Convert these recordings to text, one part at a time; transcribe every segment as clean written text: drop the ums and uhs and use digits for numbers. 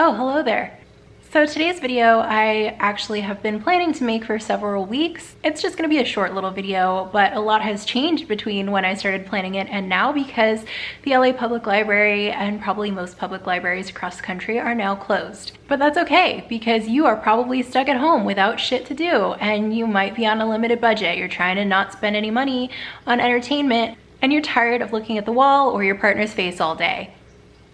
Oh, hello there. So today's video I actually have been planning to make for several weeks. It's just going to be a short little video, but a lot has changed between when I started planning it and now because the LA Public Library and probably most public libraries across the country are now closed. But that's okay because you are probably stuck at home without shit to do and you might be on a limited budget. You're trying to not spend any money on entertainment and you're tired of looking at the wall or your partner's face all day.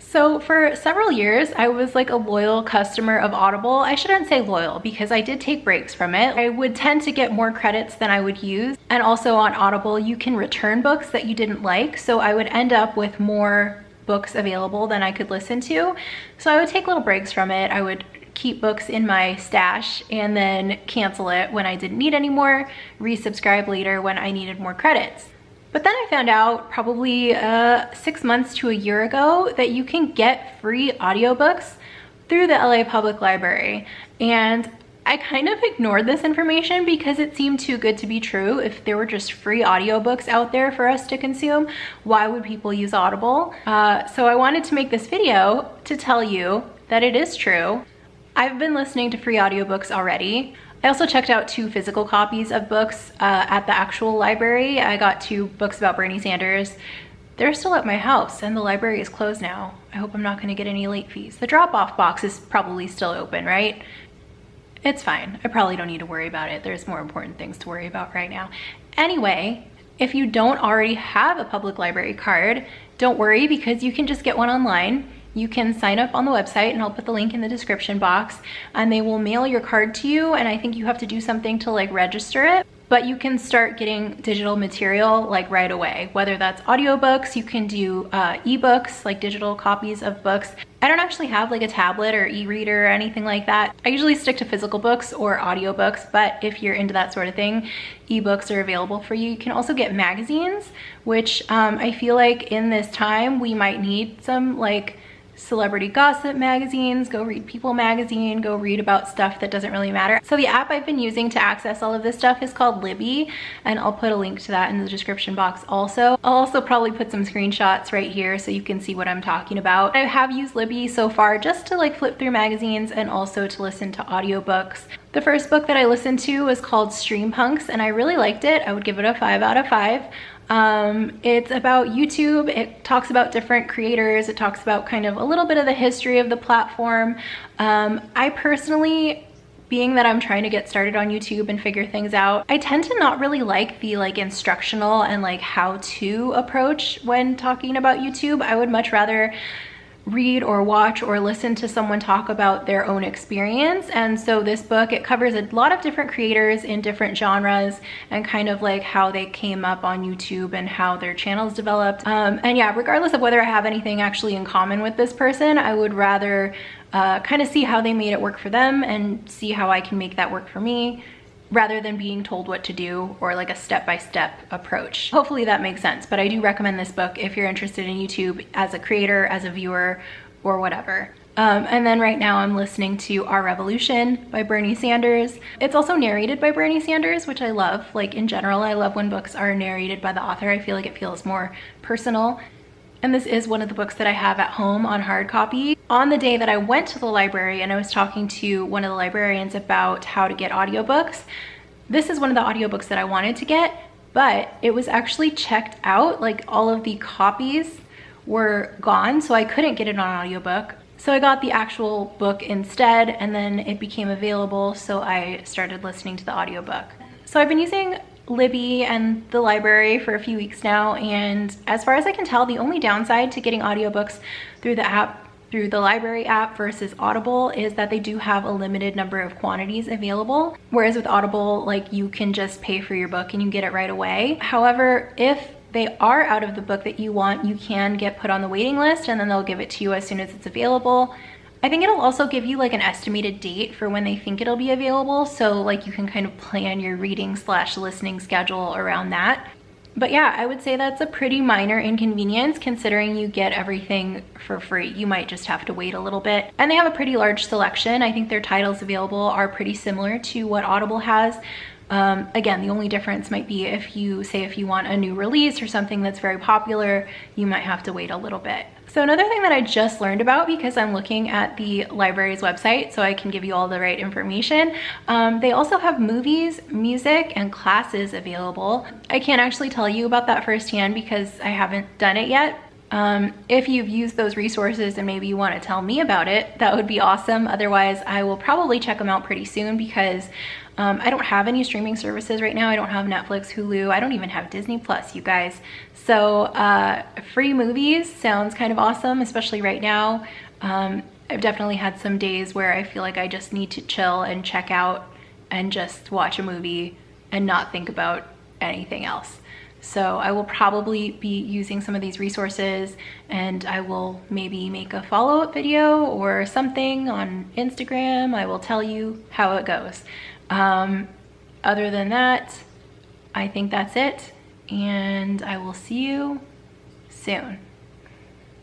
So for several years, I was like a loyal customer of Audible. I shouldn't say loyal because I did take breaks from it. I would tend to get more credits than I would use. And also on Audible, you can return books that you didn't like. So I would end up with more books available than I could listen to. So I would take little breaks from it. I would keep books in my stash and then cancel it when I didn't need any more, resubscribe later when I needed more credits. But then I found out probably 6 months to a year ago that you can get free audiobooks through the LA Public Library. And I kind of ignored this information because it seemed too good to be true. If there were just free audiobooks out there for us to consume, why would people use Audible? So I wanted to make this video to tell you that it is true. I've been listening to free audiobooks already. I also checked out 2 physical copies of books at the actual library. I got 2 books about Bernie Sanders. They're still at my house and the library is closed now. I hope I'm not going to get any late fees. The drop-off box is probably still open, right? It's fine. I probably don't need to worry about it. There's more important things to worry about right now. Anyway, if you don't already have a public library card, don't worry because you can just get one online. You can sign up on the website and I'll put the link in the description box and they will mail your card to you, and I think you have to do something to like register it, but you can start getting digital material like right away. Whether that's audiobooks, you can do ebooks, like digital copies of books. I don't actually have like a tablet or e-reader or anything like that. I usually stick to physical books or audiobooks, but if you're into that sort of thing, ebooks are available for you. You can also get magazines, which I feel like in this time we might need some like celebrity gossip magazines. Go read People magazine, go read about stuff that doesn't really matter. So the app I've been using to access all of this stuff is called Libby, and I'll put a link to that in the description box also. I'll also probably put some screenshots right here so you can see what I'm talking about. I have used Libby so far just to like flip through magazines and also to listen to audiobooks. The first book that I listened to was called Streampunks and I really liked it. I would give it a 5 out of 5. It's about YouTube. It talks about different creators. It talks about kind of a little bit of the history of the platform. I personally, being that I'm trying to get started on YouTube and figure things out, I tend to not really like the like instructional and like how to approach when talking about YouTube. I would much rather read or watch or listen to someone talk about their own experience. And so this book, it covers a lot of different creators in different genres and kind of like how they came up on YouTube and how their channels developed. And yeah, regardless of whether I have anything actually in common with this person, I would rather kind of see how they made it work for them and see how I can make that work for me, rather than being told what to do or like a step-by-step approach. Hopefully that makes sense, but I do recommend this book if you're interested in YouTube as a creator, as a viewer, or whatever. And then right now I'm listening to Our Revolution by Bernie Sanders. It's also narrated by Bernie Sanders, which I love. Like in general, I love when books are narrated by the author. I feel like it feels more personal. And this is one of the books that I have at home on hard copy. On the day that I went to the library and I was talking to one of the librarians about how to get audiobooks, this is one of the audiobooks that I wanted to get, but it was actually checked out. Like all of the copies were gone, so I couldn't get it on audiobook. So I got the actual book instead, and then it became available, so I started listening to the audiobook. So I've been using Libby and the library for a few weeks now, and as far as I can tell, the only downside to getting audiobooks through the app, through the library app versus Audible, is that they do have a limited number of quantities available, whereas with Audible, like you can just pay for your book and you get it right away. However, if they are out of the book that you want, you can get put on the waiting list and then they'll give it to you as soon as it's available. I think it'll also give you like an estimated date for when they think it'll be available, so like you can kind of plan your reading / listening schedule around that. But yeah, I would say that's a pretty minor inconvenience considering you get everything for free. You might just have to wait a little bit. And they have a pretty large selection. I think their titles available are pretty similar to what Audible has. Again, the only difference might be if you want a new release or something that's very popular, you might have to wait a little bit. So another thing that I just learned about, because I'm looking at the library's website so I can give you all the right information, they also have movies, music, and classes available. I can't actually tell you about that firsthand because I haven't done it yet. If you've used those resources and maybe you want to tell me about it, that would be awesome. Otherwise, I will probably check them out pretty soon because I don't have any streaming services right now. I don't have Netflix, Hulu. I don't even have Disney Plus, you guys. So free movies sounds kind of awesome, especially right now. I've definitely had some days where I feel like I just need to chill and check out and just watch a movie and not think about anything else. So I will probably be using some of these resources, and I will maybe make a follow-up video or something on Instagram. I will tell you how it goes. Other than that, I think that's it, and I will see you soon.